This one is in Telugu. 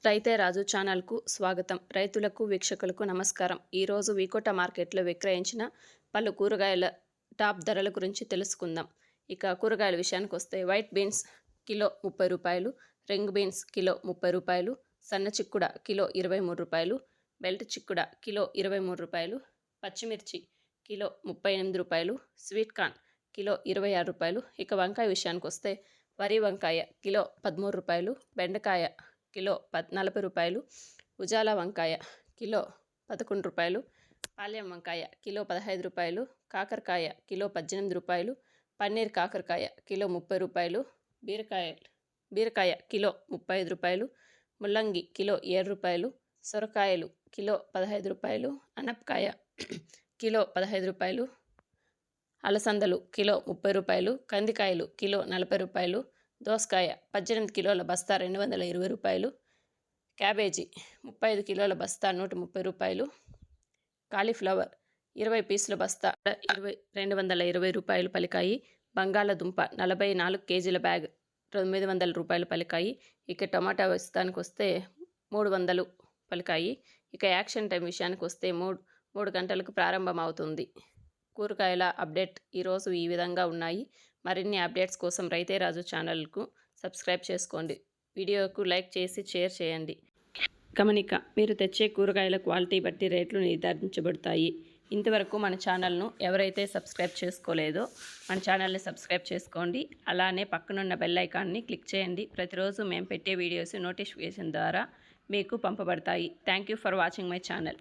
రైతే రాజు ఛానల్కు స్వాగతం. రైతులకు వీక్షకులకు నమస్కారం. ఈరోజు వికోట మార్కెట్లో విక్రయించిన పలు కూరగాయల టాప్ ధరల గురించి తెలుసుకుందాం. ఇక కూరగాయల విషయానికి వస్తే వైట్ బీన్స్ కిలో 30 రూపాయలు, రింగ్ బీన్స్ కిలో 30 రూపాయలు, సన్న చిక్కుడ కిలో 23 రూపాయలు, బెల్ట్ చిక్కుడ కిలో 23 రూపాయలు, పచ్చిమిర్చి కిలో 38 రూపాయలు, స్వీట్ కార్న్ కిలో 26 రూపాయలు. ఇక వంకాయ విషయానికి వస్తే వరి వంకాయ కిలో 13 రూపాయలు, బెండకాయ కిలో 40 రూపాయలు, ఉజాల వంకాయ కిలో 11 రూపాయలు, పాలెం వంకాయ కిలో 15 రూపాయలు, కాకరకాయ కిలో 18 రూపాయలు, పన్నీర్ కాకరకాయ కిలో 30 రూపాయలు, బీరకాయ కిలో 35 రూపాయలు, ముల్లంగి కిలో 7 రూపాయలు, సొరకాయలు కిలో 15 రూపాయలు, అనపకాయ కిలో 15 రూపాయలు, అలసందలు కిలో 30 రూపాయలు, కందికాయలు కిలో 40 రూపాయలు, దోసకాయ 18 కిలోల బస్తా 220 రూపాయలు, క్యాబేజీ 35 కిలోల బస్తా 130 రూపాయలు, కాలీఫ్లవర్ 20 పీసుల బస్తా 220 రూపాయలు పలికాయి. బంగాళదుంప 44 కేజీల బ్యాగ్ 900 రూపాయలు పలికాయి. ఇక టమాటా విషయానికి వస్తే 300 పలికాయి. ఇక యాక్షన్ టైం విషయానికి వస్తే 3 గంటలకు ప్రారంభమవుతుంది. కూరగాయల అప్డేట్ ఈరోజు ఈ విధంగా ఉన్నాయి. మరిన్ని అప్డేట్స్ కోసం రైతే రాజు ఛానల్కు సబ్స్క్రైబ్ చేసుకోండి. వీడియోకు లైక్ చేసి షేర్ చేయండి. గమనిక, మీరు తెచ్చే కూరగాయల క్వాలిటీ బట్టి రేట్లు నిర్ధారించబడతాయి. ఇంతవరకు మన ఛానల్ను ఎవరైతే సబ్స్క్రైబ్ చేసుకోలేదో మన ఛానల్ని సబ్స్క్రైబ్ చేసుకోండి. అలానే పక్కనున్న బెల్ ఐకాన్ని క్లిక్ చేయండి. ప్రతిరోజు మేము పెట్టే వీడియోస్ నోటిఫికేషన్ ద్వారా మీకు పంపబడతాయి. Thank you for watching my channel.